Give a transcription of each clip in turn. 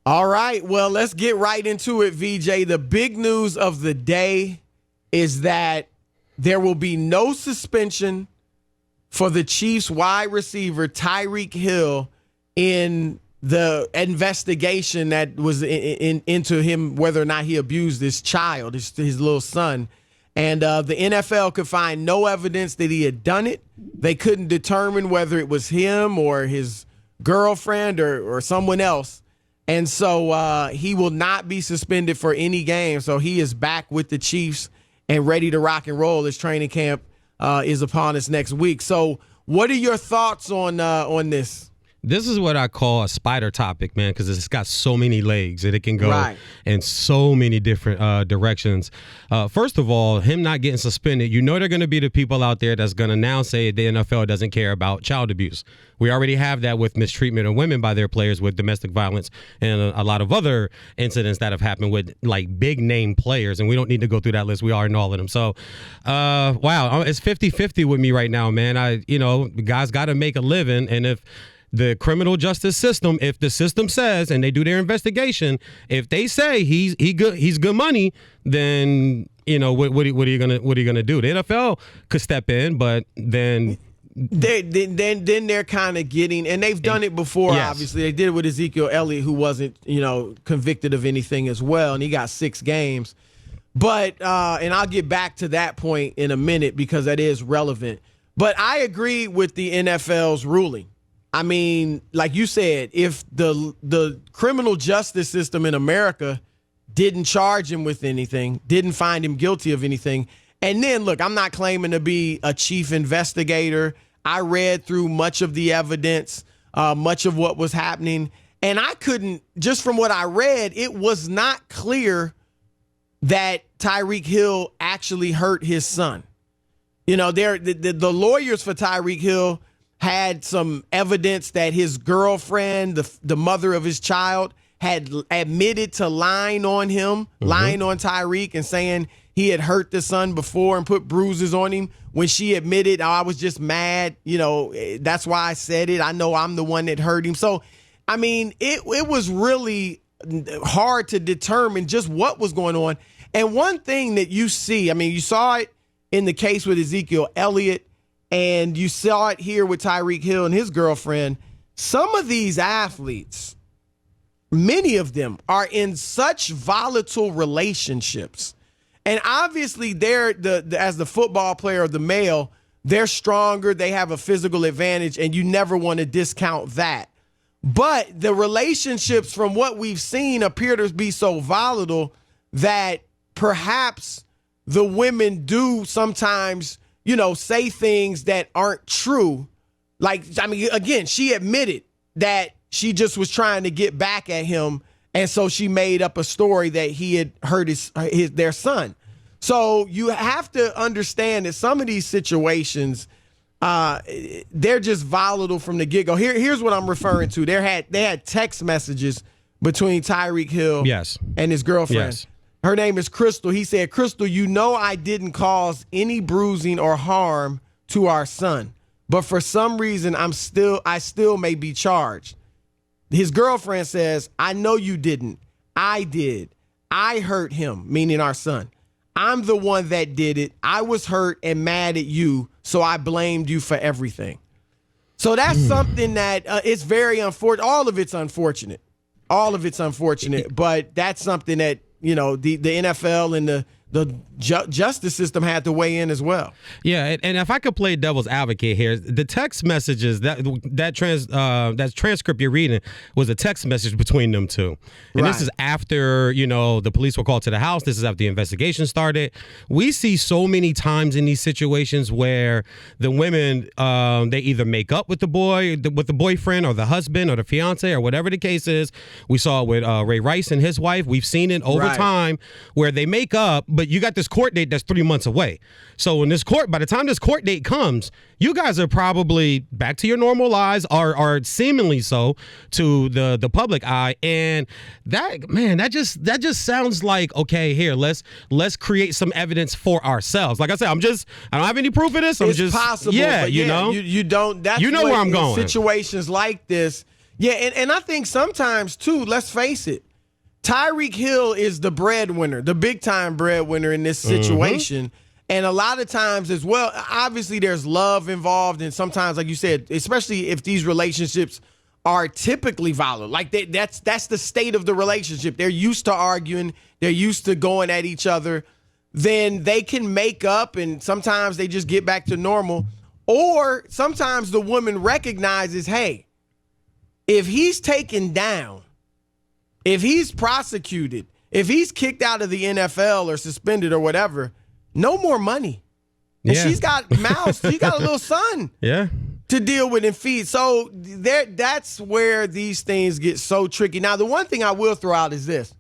All right, well, let's get right into it, VJ. The big news of the day is that there will be no suspension for the Chiefs wide receiver Tyreek Hill in the investigation that was into him, whether or not he abused his child, his little son. And the NFL could find no evidence that he had done it. They couldn't determine whether it was him or his girlfriend or someone else. And so he will not be suspended for any game. So he is back with the Chiefs and ready to rock and roll. His training camp is upon us next week. So what are your thoughts on this? This is what I call a spider topic, man, because it's got so many legs and it can go in so many different directions. First of all, him not getting suspended, you know, there are going to be the people out there that's going to now say the NFL doesn't care about child abuse. We already have that with mistreatment of women by their players with domestic violence and a lot of other incidents that have happened with like big name players. And we don't need to go through that list. We already know all of them. So, wow, it's 50-50 with me right now, man. Guys got to make a living. And if the criminal justice system, if the system says, and they do their investigation, if they say he's good money, then what are you gonna do? The NFL could step in, but then they're kind of getting, and they've done it before. Yes. Obviously, they did it with Ezekiel Elliott, who wasn't convicted of anything as well, and he got 6 games. But and I'll get back to that point in a minute because that is relevant. But I agree with the NFL's ruling. I mean, like you said, if the criminal justice system in America didn't charge him with anything, didn't find him guilty of anything, and then, look, I'm not claiming to be a chief investigator. I read through much of the evidence, much of what was happening, and I couldn't, just from what I read, it was not clear that Tyreek Hill actually hurt his son. The lawyers for Tyreek Hill had some evidence that his girlfriend, the mother of his child, had admitted to lying on him, lying on Tyreek and saying he had hurt the son before and put bruises on him when she admitted, I was just mad. That's why I said it. I know I'm the one that hurt him. So, I mean, it was really hard to determine just what was going on. And one thing that you see, I mean, you saw it in the case with Ezekiel Elliott, and you saw it here with Tyreek Hill and his girlfriend. Some of these athletes, many of them are in such volatile relationships. And obviously as the football player or the male, they're stronger. They have a physical advantage, and you never want to discount that. But the relationships from what we've seen appear to be so volatile that perhaps the women do sometimes say things that aren't true. Like, I mean, again, she admitted that she just was trying to get back at him. And so she made up a story that he had hurt their son. So you have to understand that some of these situations, they're just volatile from the get-go. Here's what I'm referring to. They had text messages between Tyreek Hill and his girlfriend. Yes. Her name is Crystal. He said, Crystal, I didn't cause any bruising or harm to our son, but for some reason, I still may be charged. His girlfriend says, I know you didn't. I did. I hurt him, meaning our son. I'm the one that did it. I was hurt and mad at you, so I blamed you for everything. So that's something that it's very unfortunate. All of it's unfortunate. But that's something that the NFL and the justice system had to weigh in as well. Yeah, and if I could play devil's advocate here, the text messages, that transcript you're reading was a text message between them two. And this is after, the police were called to the house. This is after the investigation started. We see so many times in these situations where the women, they either make up with the boyfriend or the husband or the fiance or whatever the case is. We saw it with Ray Rice and his wife. We've seen it over time where they make up, but you got this court date that's 3 months away. So by the time this court date comes, you guys are probably back to your normal lives, or seemingly so to the public eye. And that just sounds like, okay, here, let's create some evidence for ourselves. Like I said, I don't have any proof of this. It's possible. Yeah, you know. You don't. That's where I'm going. Situations like this, Yeah, and I think sometimes, too, let's face it, Tyreek Hill is the breadwinner, the big-time breadwinner in this situation. And a lot of times as well, obviously there's love involved. And sometimes, like you said, especially if these relationships are typically violent, like that's the state of the relationship. They're used to arguing. They're used to going at each other. Then they can make up, and sometimes they just get back to normal. Or sometimes the woman recognizes, hey, if he's taken down, if he's prosecuted, if he's kicked out of the NFL or suspended or whatever, no more money. And she's got mouths. She got a little son to deal with and feed. So that's where these things get so tricky. Now, the one thing I will throw out is this.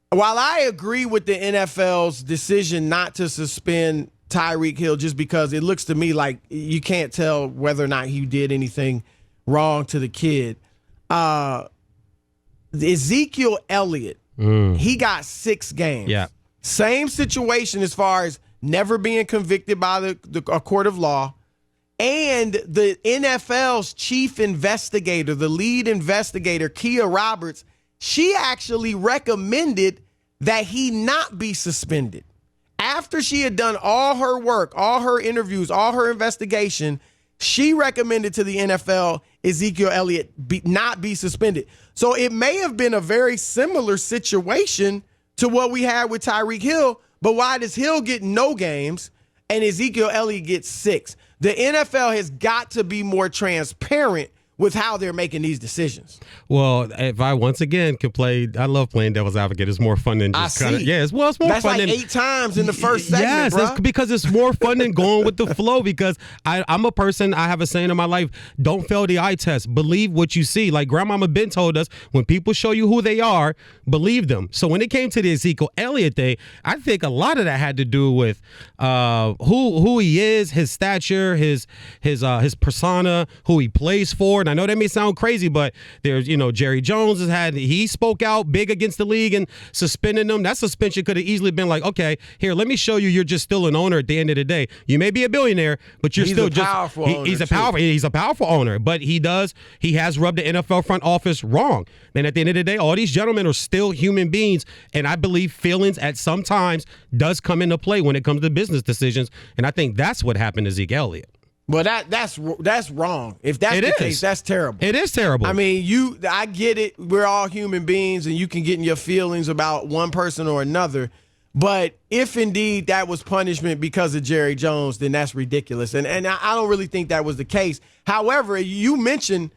While I agree with the NFL's decision not to suspend Tyreek Hill just because it looks to me like you can't tell whether or not he did anything wrong to the kid, Ezekiel Elliott, he got 6 games. Yeah. Same situation as far as never being convicted by a court of law. And the NFL's chief investigator, the lead investigator, Kia Roberts, she actually recommended that he not be suspended. After she had done all her work, all her interviews, all her investigation, she recommended to the NFL Ezekiel Elliott not be suspended. So it may have been a very similar situation to what we had with Tyreek Hill, but why does Hill get no games and Ezekiel Elliott gets 6? The NFL has got to be more transparent with how they're making these decisions. Well, if I once again could play, I love playing devil's advocate. It's more fun than just kind of, it's more that's fun like than 8 times in the first segment, yes, bro. Because it's more fun than going with the flow. Because I'm a person, I have a saying in my life, don't fail the eye test. Believe what you see. Like Grandmama Ben told us, when people show you who they are, believe them. So when it came to the Ezekiel Elliott thing, I think a lot of that had to do with who he is, his stature, his persona, who he plays for. And I know that may sound crazy, but there's, Jerry Jones he spoke out big against the league and suspending them. That suspension could have easily been like, okay, here, let me show you you're just still an owner at the end of the day. You may be a billionaire, but you're still just he's a powerful owner, but he has rubbed the NFL front office wrong. And at the end of the day, all these gentlemen are still human beings, and I believe feelings at some times does come into play when it comes to business decisions, and I think that's what happened to Zeke Elliott. Well, that's wrong. If that's the case, that's terrible. It is terrible. I mean, I get it. We're all human beings, and you can get in your feelings about one person or another. But if indeed that was punishment because of Jerry Jones, then that's ridiculous. And I don't really think that was the case. However, you mentioned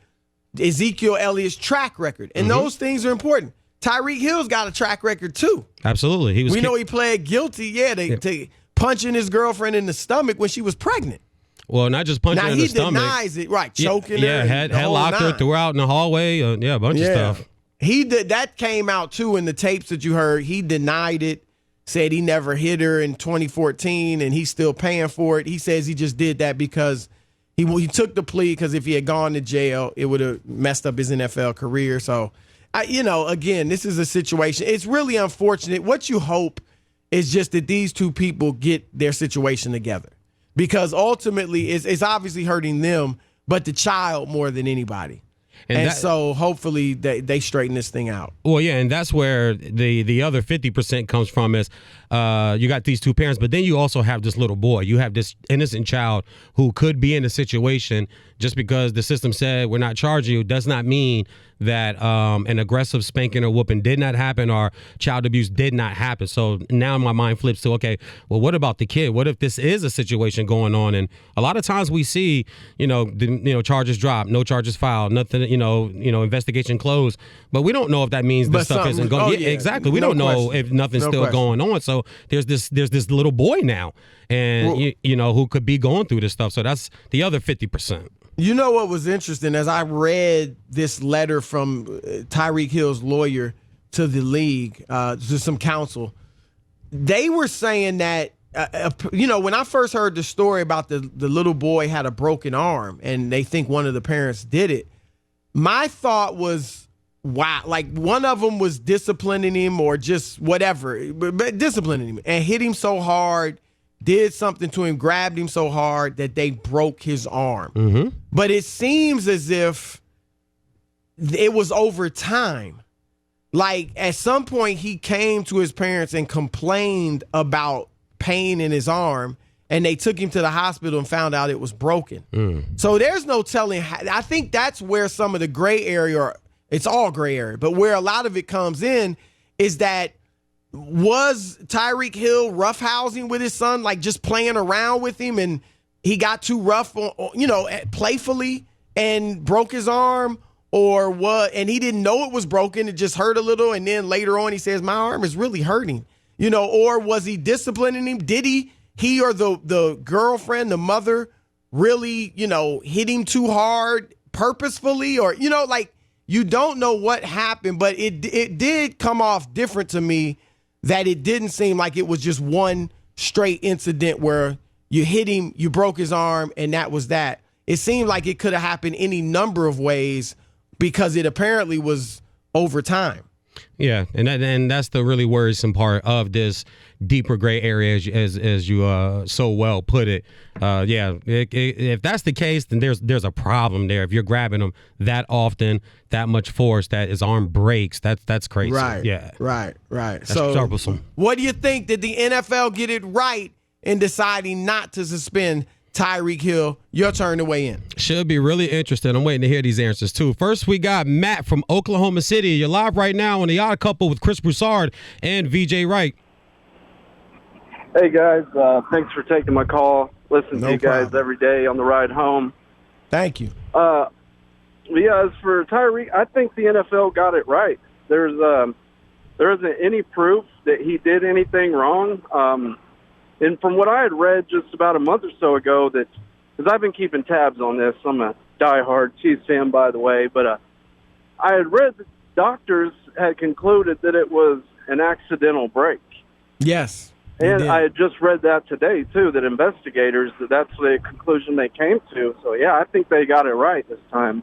Ezekiel Elliott's track record, and those things are important. Tyreek Hill's got a track record too. Absolutely. We know he pled guilty, to punching his girlfriend in the stomach when she was pregnant. Well, not just punching her in the stomach. Now, he denies it, right, choking her. Had locked her, threw her out in the hallway, a bunch of stuff. That came out, too, in the tapes that you heard. He denied it, said he never hit her in 2014, and he's still paying for it. He says he just did that because he took the plea because if he had gone to jail, it would have messed up his NFL career. So, again, this is a situation. It's really unfortunate. What you hope is just that these two people get their situation together. Because ultimately, it's obviously hurting them, but the child more than anybody. And so hopefully they straighten this thing out. Well, yeah, and that's where the other 50% comes from is you got these two parents, but then you also have this little boy. You have this innocent child who could be in a situation just because the system said we're not charging you does not mean that an aggressive spanking or whooping did not happen or child abuse did not happen. So now my mind flips to, okay, well, what about the kid? What if this is a situation going on? And a lot of times we see, charges dropped, no charges filed, nothing, investigation closed. But we don't know if that means this stuff isn't going. Exactly. We don't know if nothing's still going on. So there's this little boy now, and who could be going through this stuff. So that's the other 50%. You know what was interesting? As I read this letter from Tyreek Hill's lawyer to the league, to some counsel, they were saying that, when I first heard the story about the little boy had a broken arm and they think one of the parents did it, my thought was, wow, like one of them was disciplining him or just whatever, but disciplining him and hit him so hard, did something to him, grabbed him so hard that they broke his arm. But it seems as if it was over time. Like, at some point, he came to his parents and complained about pain in his arm, and they took him to the hospital and found out it was broken. So there's no telling. I think that's where some of the gray area, or it's all gray area, but where a lot of it comes in is that, was Tyreek Hill roughhousing with his son, like just playing around with him, and he got too rough, playfully, and broke his arm? Or what? And he didn't know it was broken. It just hurt a little. And then later on, he says, my arm is really hurting. Or was he disciplining him? Did he or the girlfriend, the mother, really, hit him too hard purposefully? Or, you don't know what happened, but it did come off different to me, that it didn't seem like it was just one straight incident where you hit him, you broke his arm, and that was that. It seemed like it could have happened any number of ways, because it apparently was over time. Yeah, and that's the really worrisome part of this deeper gray area, as you so well put it. If that's the case, then there's a problem there. If you're grabbing him that often, that much force, that his arm breaks, that's crazy. Right. Yeah. Right. That's so troublesome. What do you think? Did the NFL get it right in deciding not to suspend Tyreek Hill? Your turn to weigh in. Should be really interesting. I'm waiting to hear these answers, too. First, we got Matt from Oklahoma City. You're live right now on The Odd Couple with Chris Broussard and VeeJay Wright. Hey, guys. Thanks for taking my call. Listen to you guys every day on the ride home. Thank you. As for Tyreek, I think the NFL got it right. There isn't any proof that he did anything wrong. And from what I had read just about a month or so ago, because I've been keeping tabs on this, I'm a diehard Chiefs fan, by the way, but I had read that doctors had concluded that it was an accidental break. Yes. And I had just read that today, too, that investigators, that's the conclusion they came to. So, yeah, I think they got it right this time.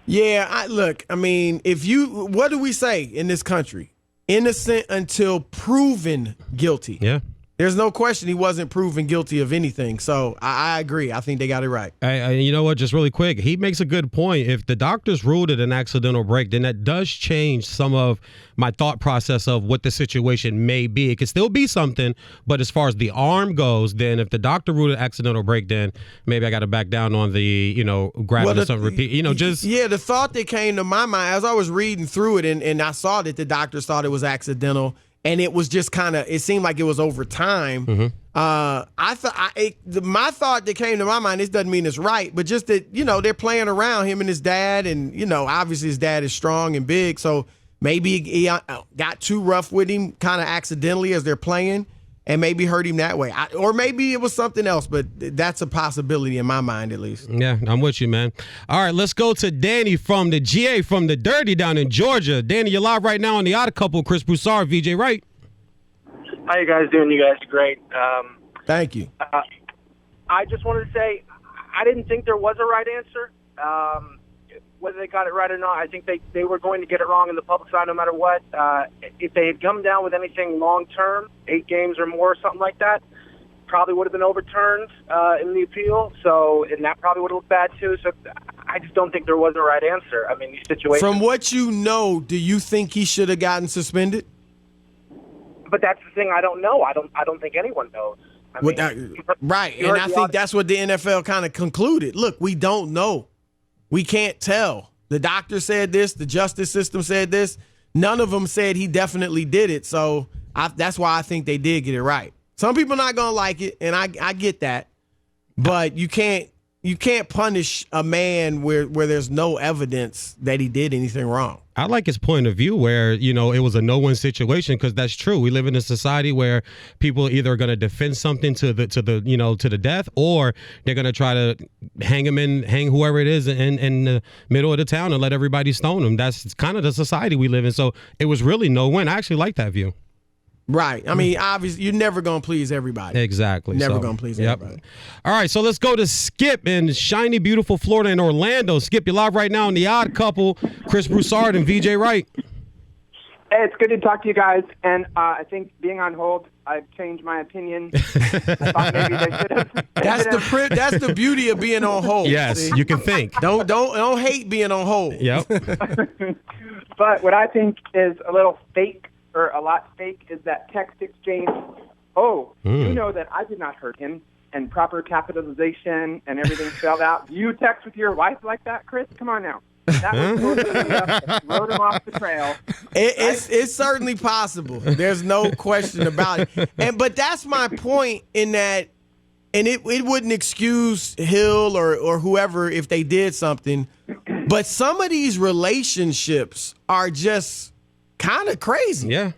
Yeah, what do we say in this country? Innocent until proven guilty. Yeah. There's no question he wasn't proven guilty of anything. So I agree. I think they got it right. You know what? Just really quick, he makes a good point. If the doctors ruled it an accidental break, then that does change some of my thought process of what the situation may be. It could still be something, but as far as the arm goes, then if the doctor ruled it accidental break, then maybe I got to back down on the, grabbing and stuff, repeat. Yeah, the thought that came to my mind as I was reading through it, and I saw that the doctors thought it was accidental. And it was just it seemed like it was over time. Mm-hmm. My thought that came to my mind, this doesn't mean it's right, but just that, they're playing around, him and his dad. And, obviously his dad is strong and big. So maybe he got too rough with him kind of accidentally as they're playing and maybe hurt him that way. Or maybe it was something else, but that's a possibility in my mind at least. Yeah, I'm with you, man. All right, let's go to Danny from the GA, from the Dirty down in Georgia. Danny, you're live right now on The Odd Couple. Chris Broussard, VeeJay Wright. How you guys doing? You guys are great. Thank you. I just wanted to say I didn't think there was a right answer. Whether they got it right or not, I think they were going to get it wrong in the public side no matter what. If they had come down with anything long-term, 8 games or more, something like that, probably would have been overturned in the appeal. And that probably would have looked bad too. So I just don't think there was a right answer. I mean, these situations. From what you know, do you think he should have gotten suspended? But that's the thing. I don't know. I don't think anyone knows. Right, and I think that's what the NFL kind of concluded. Look, we don't know. We can't tell. The doctor said this. The justice system said this. None of them said he definitely did it. So that's why I think they did get it right. Some people are not going to like it, and I get that. But you can't punish a man where there's no evidence that he did anything wrong. I like his point of view where, it was a no-win situation, because that's true. We live in a society where people either are going to defend something to the death, or they're going to try to hang whoever it is in the middle of the town and let everybody stone him. That's kind of the society we live in. So it was really no-win. I actually like that view. Right. I mean, obviously, you're never going to please everybody. Exactly. Never going to please everybody. All right, so let's go to Skip in shiny, beautiful Florida in Orlando. Skip, you're live right now on The Odd Couple. Chris Broussard and VeeJay Wright. Hey, it's good to talk to you guys. And I think being on hold, I've changed my opinion. I thought maybe they should have. That's the beauty of being on hold. Yes, see? you can think. Don't hate being on hold. Yep. But what I think is a little fake, or a lot fake, is that text exchange. Oh, you know that I did not hurt him, and proper capitalization and everything spelled out. You text with your wife like that, Chris? Come on now. That was totally enough to throw him off the trail. It's certainly possible. There's no question about it. But that's my point in that, and it wouldn't excuse Hill or whoever if they did something. But some of these relationships are just kind of crazy. Yeah.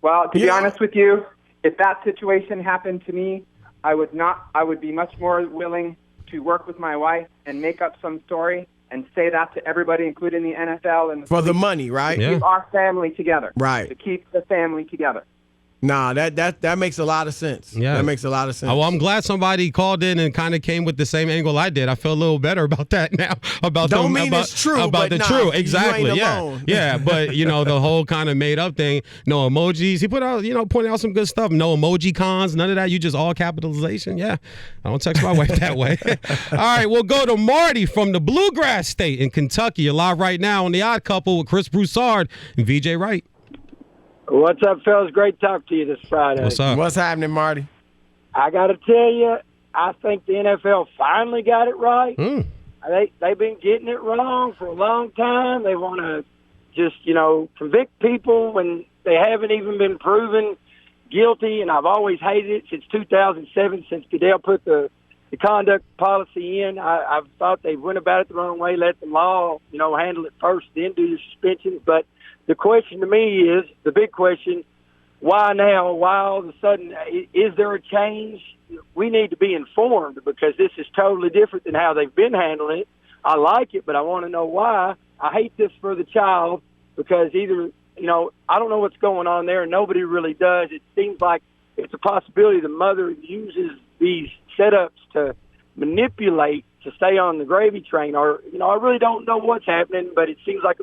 Well, to be honest with you, if that situation happened to me, I would be much more willing to work with my wife and make up some story and say that to everybody, including the NFL and for the money, right? To keep our family together. Right. To keep the family together. Nah, that makes a lot of sense. Yeah. That makes a lot of sense. Well, I'm glad somebody called in and kind of came with the same angle I did. I feel a little better about that now. It's true. About the true. Exactly. You ain't Yeah. alone. Yeah. But the whole kind of made up thing. No emojis. He put out, pointed out some good stuff. No emoji cons. None of that. You just all capitalization. Yeah. I don't text my wife that way. All right. We'll go to Marty from the Bluegrass State in Kentucky. You're live right now on The Odd Couple with Chris Broussard and VeeJay Wright. What's up, fellas? Great to talk to you this Friday. What's up? What's happening, Marty? I got to tell you, I think the NFL finally got it right. They've been getting it wrong for a long time. They want to just, convict people when they haven't even been proven guilty, and I've always hated it since 2007, since Goodell put the conduct policy in. I've thought they went about it the wrong way, let the law, handle it first, then do the suspensions. But the question to me is, the big question, why now? Why all of a sudden? Is there a change? We need to be informed because this is totally different than how they've been handling it. I like it, but I want to know why. I hate this for the child because either, I don't know what's going on there, and nobody really does. It seems like it's a possibility the mother uses these setups to manipulate to stay on the gravy train, or, I really don't know what's happening, but it seems like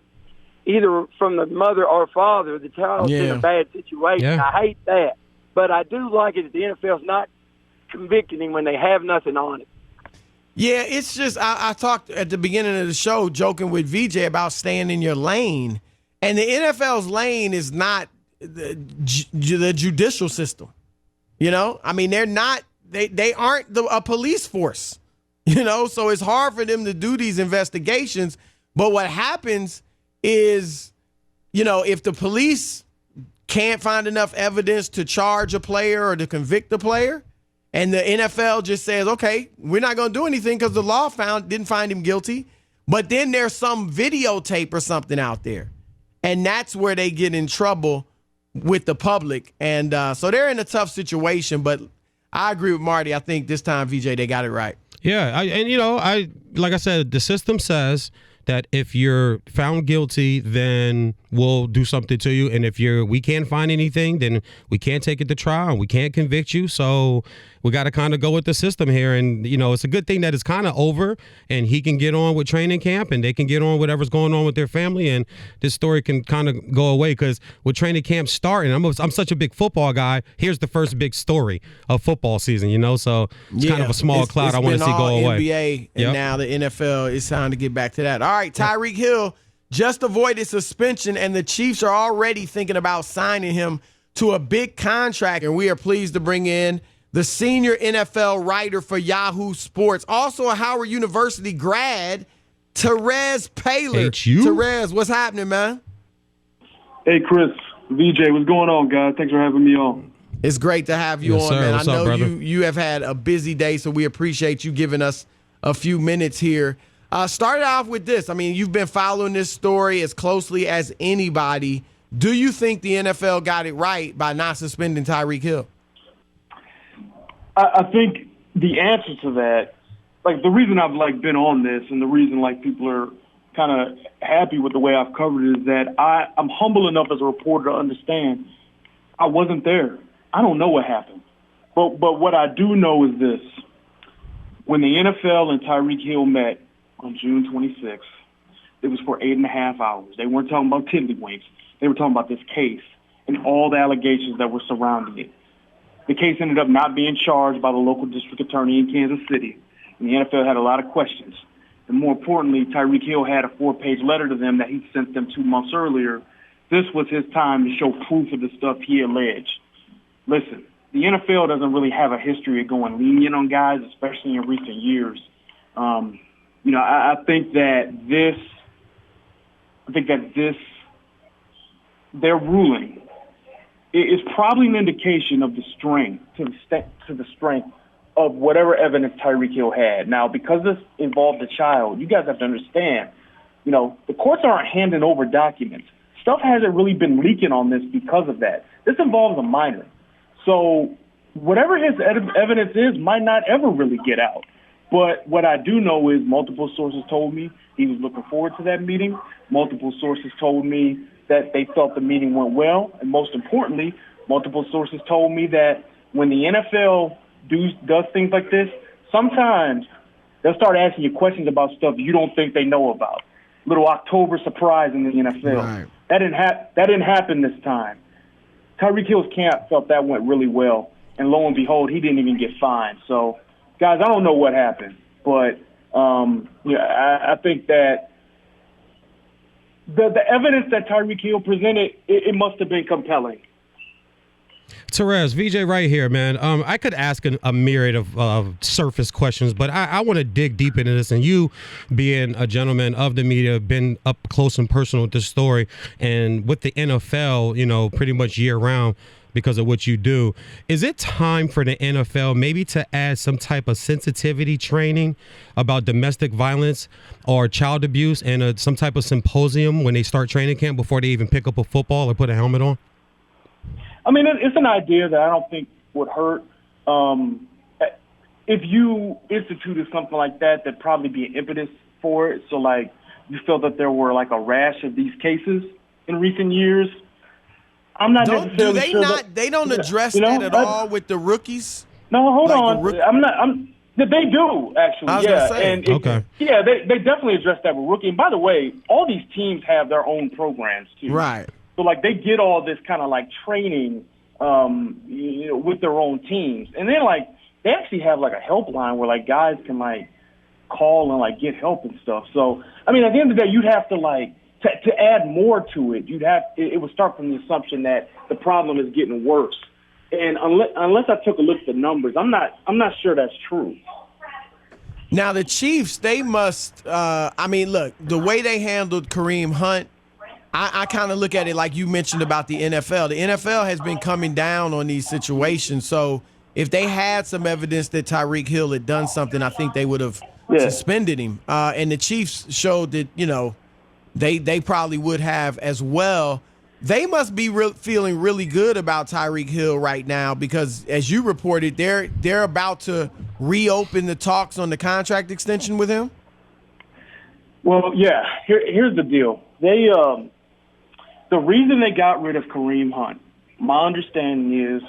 either from the mother or father, the child's in a bad situation. Yeah. I hate that. But I do like it that the NFL's not convicting him when they have nothing on it. Yeah, it's just I talked at the beginning of the show joking with VeeJay about staying in your lane. And the NFL's lane is not the judicial system. They're not they aren't a police force. So it's hard for them to do these investigations. But what happens is, if the police can't find enough evidence to charge a player or to convict a player, and the NFL just says, okay, we're not going to do anything because the law didn't find him guilty, but then there's some videotape or something out there, and that's where they get in trouble with the public. And so they're in a tough situation, but I agree with Marty. I think this time, VeeJay, they got it right. Yeah, like I said, the system says that if you're found guilty, then we'll do something to you. And if we can't find anything, then we can't take it to trial and we can't convict you. So we got to kind of go with the system here. And, it's a good thing that it's kind of over and he can get on with training camp and they can get on whatever's going on with their family. And this story can kind of go away because with training camp starting, I'm such a big football guy. Here's the first big story of football season, so it's kind of a small cloud I want to see go away. NBA and now the NFL, it's time to get back to that. All right, Tyreek Hill just avoided suspension, and the Chiefs are already thinking about signing him to a big contract. And we are pleased to bring in the senior NFL writer for Yahoo Sports, also a Howard University grad, Terez Paylor. Terez, what's happening, man? Hey, Chris, VeeJay, what's going on, guys? Thanks for having me on. It's great to have you on, sir. man. What's I know up, you have had a busy day, so we appreciate you giving us a few minutes here. Start off with this. You've been following this story as closely as anybody. Do you think the NFL got it right by not suspending Tyreek Hill? I think the answer to that, the reason I've been on this and the reason people are kind of happy with the way I've covered it is that I'm humble enough as a reporter to understand I wasn't there. I don't know what happened. But what I do know is this. When the NFL and Tyreek Hill met on June 26th, It was for 8.5 hours. They weren't talking about tiddlywinks. They were talking about this case and all the allegations that were surrounding it. The case ended up not being charged by the local district attorney in Kansas City, and the NFL had a lot of questions. And more importantly, Tyreek Hill had a 4-page letter to them that he sent them 2 months earlier. This was his time to show proof of the stuff he alleged. Listen, the NFL doesn't really have a history of going lenient on guys, especially in recent years. I think that their ruling is probably an indication of the strength to the strength of whatever evidence Tyreek Hill had. Now, because this involved a child, you guys have to understand, the courts aren't handing over documents. Stuff hasn't really been leaking on this because of that. This involves a minor. So whatever his evidence is might not ever really get out. But what I do know is multiple sources told me he was looking forward to that meeting. Multiple sources told me that they felt the meeting went well. And most importantly, multiple sources told me that when the NFL does things like this, sometimes they'll start asking you questions about stuff you don't think they know about. Little October surprise in the NFL. Right. That didn't happen this time. Tyreek Hill's camp felt that went really well. And lo and behold, he didn't even get fined. So, guys, I don't know what happened, but I think that the evidence that Tyreek Hill presented, it must have been compelling. Therese, VeeJay Wright here, man. I could ask a myriad of surface questions, but I want to dig deep into this. And you, being a gentleman of the media, been up close and personal with this story, and with the NFL, pretty much year round because of what you do. Is it time for the NFL maybe to add some type of sensitivity training about domestic violence or child abuse and some type of symposium when they start training camp before they even pick up a football or put a helmet on? I mean, it's an idea that I don't think would hurt. If you instituted something like that, there'd probably be an impetus for it. So, like, you feel that there were, like, a rash of these cases in recent years. I'm not necessarily sure they don't address that at all with the rookies? No, hold on. They do, actually. I was gonna say. Okay. Yeah, they definitely address that with rookie. And by the way, all these teams have their own programs, too. Right. So, like, they get all this kind of, like, training with their own teams. And then, like, they actually have, like, a helpline where, like, guys can, like, call and, like, get help and stuff. So, I mean, at the end of the day, you'd have to, like, to add more to it, it would start from the assumption that the problem is getting worse. And unless I took a look at the numbers, I'm not sure that's true. Now, the Chiefs, they must look, the way they handled Kareem Hunt, I kind of look at it like you mentioned about the NFL. The NFL has been coming down on these situations. So if they had some evidence that Tyreek Hill had done something, I think they would have suspended him. And the Chiefs showed that, they probably would have as well. They must be feeling really good about Tyreek Hill right now because, as you reported, they're about to reopen the talks on the contract extension with him. Well, yeah. Here's the deal. They the reason they got rid of Kareem Hunt, my understanding is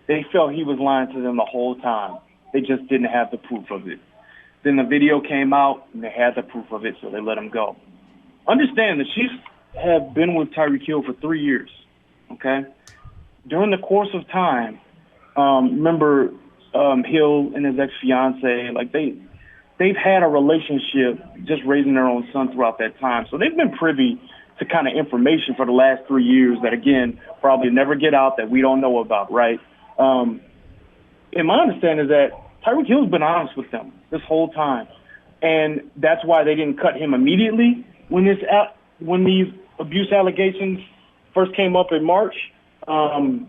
they felt he was lying to them the whole time. They just didn't have the proof of it. Then the video came out, and they had the proof of it, so they let him go. Understand, the Chiefs have been with Tyreek Hill for 3 years, okay? During the course of time, remember Hill and his ex-fiancée, like they've had a relationship just raising their own son throughout that time. So they've been privy to kind of information for the last 3 years that, again, probably never get out that we don't know about, right? And my understanding is that Tyreek Hill's been honest with them this whole time. And that's why they didn't cut him immediately when these abuse allegations first came up in March. And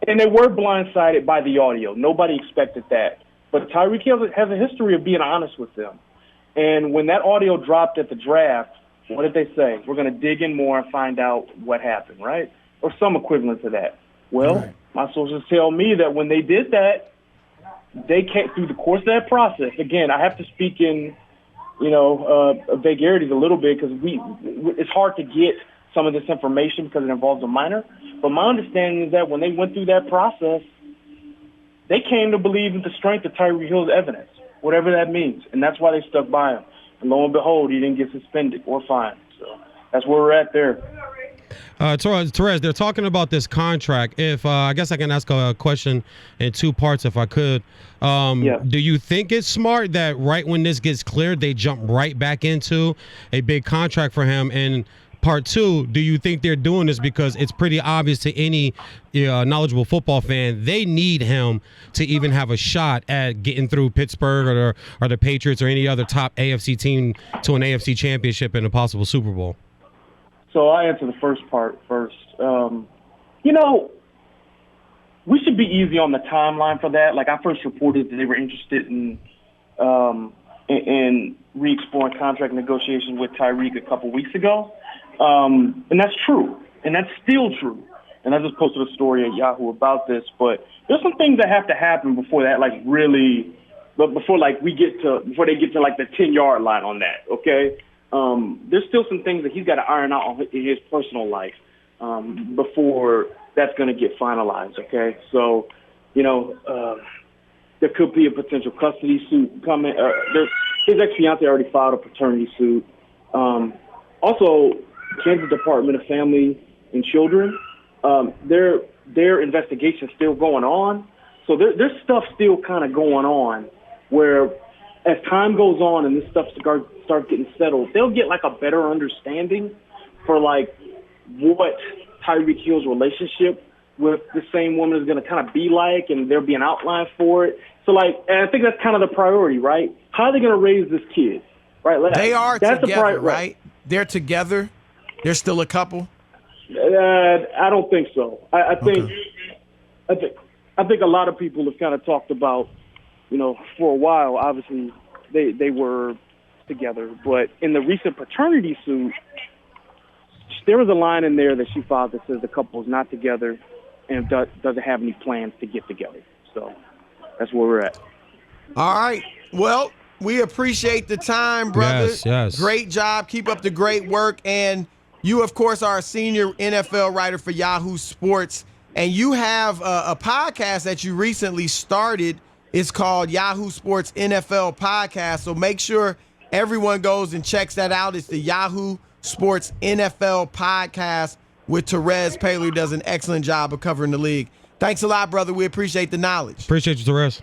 they were blindsided by the audio. Nobody expected that. But Tyreek Hill has a history of being honest with them. And when that audio dropped at the draft, what did they say? We're going to dig in more and find out what happened, right? Or some equivalent to that. Well, my sources tell me that when they did that, they came through the course of that process. Again, I have to speak in, vagaries a little bit because it's hard to get some of this information because it involves a minor. But my understanding is that when they went through that process, they came to believe in the strength of Tyreek Hill's evidence, whatever that means. And that's why they stuck by him. And lo and behold, he didn't get suspended or fined. So that's where we're at there. Terez, they're talking about this contract. If I guess I can ask a question in two parts if I could. Do you think it's smart that right when this gets cleared, they jump right back into a big contract for him? And part two, do you think they're doing this because it's pretty obvious to any knowledgeable football fan they need him to even have a shot at getting through Pittsburgh or the Patriots or any other top AFC team to an AFC championship and a possible Super Bowl? So I answer the first part first. We should be easy on the timeline for that. Like, I first reported that they were interested in re-exploring contract negotiations with Tyreek a couple weeks ago. And that's true. And that's still true. And I just posted a story at Yahoo about this. But there's some things that have to happen before that, before they get to like the 10-yard line on that, okay? There's still some things that he's got to iron out in his personal life before that's going to get finalized, okay? So, there could be a potential custody suit coming. His ex-fiancée already filed a paternity suit. Also, Kansas Department of Family and Children, their investigation's still going on. So there's stuff still kind of going on where as time goes on and this stuff starts getting settled, they'll get like a better understanding for like what Tyreek Hill's relationship with the same woman is going to kind of be like, and there'll be an outline for it. So and I think that's kind of the priority, right? How are they going to raise this kid, right? They are together, right? They're together. They're still a couple. I don't think so. I think a lot of people have kind of talked about, for a while. Obviously, they were together, but in the recent paternity suit, there was a line in there that she filed that says the couple is not together and doesn't have any plans to get together. So that's where we're at. All right. Well, we appreciate the time, brother. Yes. Great job. Keep up the great work. And you, of course, are a senior NFL writer for Yahoo Sports, and you have a podcast that you recently started. It's called Yahoo Sports NFL Podcast. So make sure everyone goes and checks that out. It's the Yahoo Sports NFL Podcast with Terez Paylor, who does an excellent job of covering the league. Thanks a lot, brother. We appreciate the knowledge. Appreciate you, Terez.